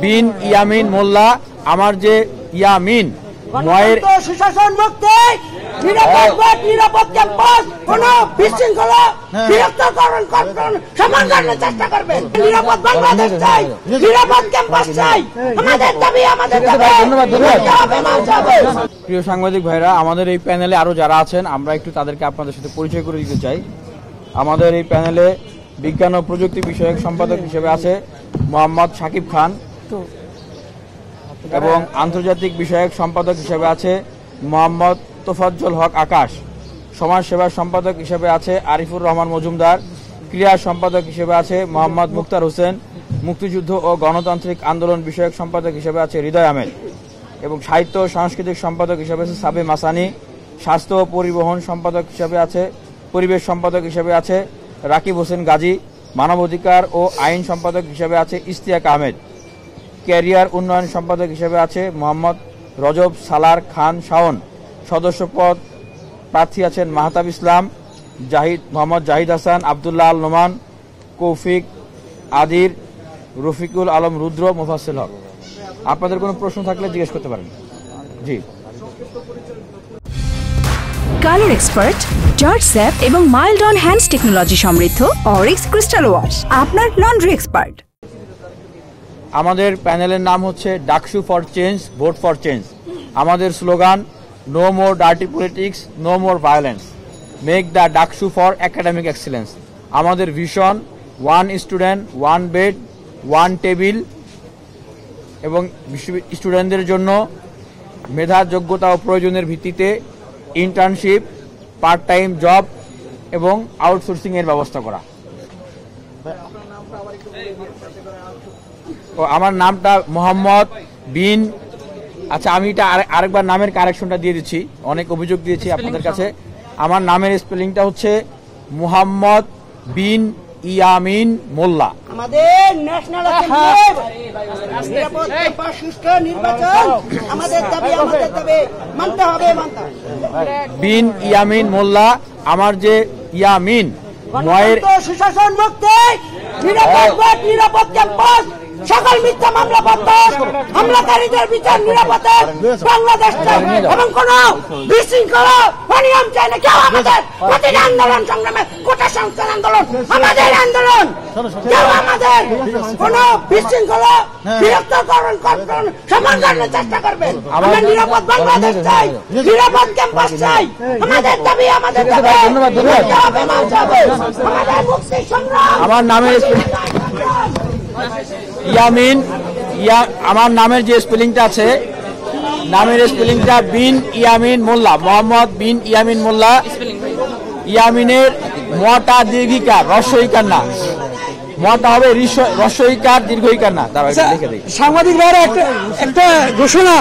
বিন ইয়ামিন মোল্লা আমার যে ইয়ামিন ময়ের সুশাসন মুক্তি নিরাপদ ক্যাম্পাস কোন বিশৃঙ্খলা বিরক্তকরণ সমাধানের চেষ্টা করবেন। নিরাপদ বাংলাদেশ চাই, নিরাপদ ক্যাম্পাস চাই, আমাদের দাবি আমাদের দাবি। প্রিয় সাংবাদিক ভাইরা, আমাদের এই প্যানেলে আরো যারা আছেন আমরা একটু তাদেরকে আপনাদের সাথে পরিচয় করে দিতে চাই। আমাদের এই প্যানেলে বিজ্ঞান ও প্রযুক্তি বিষয়ক সম্পাদক হিসেবে আছে মোহাম্মদ শাকিব খান এবং আন্তর্জাতিক বিষয়ক সম্পাদক হিসেবে আছে মোহাম্মদ তোফাজ্জল হক আকাশ। সমাজসেবা সম্পাদক হিসেবে আছে আরিফুর রহমান মজুমদার। ক্রীড়া সম্পাদক হিসেবে আছে মোহাম্মদ মুক্তার হোসেন। মুক্তিযুদ্ধ ও গণতান্ত্রিক আন্দোলন বিষয়ক সম্পাদক হিসেবে আছে হৃদয় আহমেদ এবং সাহিত্য ও সাংস্কৃতিক সম্পাদক হিসেবে আছে সাবে মাসানি। স্বাস্থ্য ও পরিবহন সম্পাদক হিসেবে আছে পরিবেশ সম্পাদক হিসেবে আছে রাকিব হোসেন গাজী। মানবাধিকার ও আইন সম্পাদক হিসেবে আছে ইশতিয়াক আহমেদ। ক্যারিয়ার উন্নয়ন সম্পাদক হিসেবে আছে মোহাম্মদ রজব সালার খান শাওন। সদস্য পদ প্রার্থী আছেন মাহতাব ইসলাম, মোহাম্মদ জাহিদ হাসান, আবদুল্লাহ আল নোমান, কৌফিক আদির, রফিকুল আলম রুদ্র, মোফাসসিল হক। আপনাদের কোনো প্রশ্ন থাকলে জিজ্ঞেস করতে পারেন। জি। কালার এক্সপার্ট, জর্জ স্যাপ এবং মাইল্ড অন হ্যান্ডস টেকনোলজি সমৃদ্ধ অরিক্স ক্রিস্টাল ওয়াশ আপনার লন্ড্রি এক্সপার্ট। আমাদের প্যানেলের নাম হচ্ছে DUCSU for change, vote for change. আমাদের slogan no more dirty politics, no more violence, make the DUCSU for academic excellence. আমাদের ভিশন 1 স্টুডেন্ট 1 বেড 1 টেবিল এবং স্টুডেন্টদের জন্য মেধা, যোগ্যতা ও প্রয়োজনের ভিত্তিতে ইন্টার্নশিপ, পার্ট টাইম জব এবং আউটসোর্সিং এর ব্যবস্থা করা। আমার নামটা মোহাম্মদ বিন, আচ্ছা আমি এটা আরেকবার নামের কারেকশনটা দিয়ে দিচ্ছি, অনেক অভিযোগ দিয়েছি আপনাদের কাছে। আমার নামের স্পেলিংটা হচ্ছে মোহাম্মদ বিন ইয়ামিন মোল্লা। আমাদের ন্যাশনাল নিরাপদ ক্যাম্পাস সুষ্ঠু নির্বাচন আমাদের দাবি আমাদের দাবি, মানতে হবে মানতে হবে। বিন ইয়ামিন মোল্লা আমার যে ইয়ামিন ময়ের সুশাসন মুক্তি নিরাপদ ক্যাম্পাস সকল মিথ্যা মামলা বন্ধ, হামলাকারীদের বিচার নিরাপদে বাংলাদেশ চাই এবং কোন বিশৃঙ্খলা অনিয়ম চাই না। কেউ আমাদের প্রতিটা আন্দোলন সংগ্রামে কোটা সংস্কার আন্দোলন আমাদের আন্দোলন, কেউ আমাদের কোন বিশৃঙ্খলা বিরক্তকরণ সমাধানের চেষ্টা করবেন। আমরা নিরাপদ বাংলাদেশ চাই, নিরাপদ ক্যাম্পাস চাই, আমাদের দাবি আমাদের দাবি। আমাদের মুক্তি সংগ্রাম। আমার নামের ইয়ামিন, আমার নামের যে স্পেলিংটা আছে, নামের স্পেলিংটা বিন ইয়ামিন মোল্লা, মোহাম্মদ বিন ইয়ামিন মোল্লা। ইয়ামিনের মটা দীর্ঘিকার, রস্বইকার না, মটা হবে রস্বইকার দীর্ঘইকার না। দাঁড়াও লিখে দিই। সাংবাদিক ভাইরা একটা ঘোষণা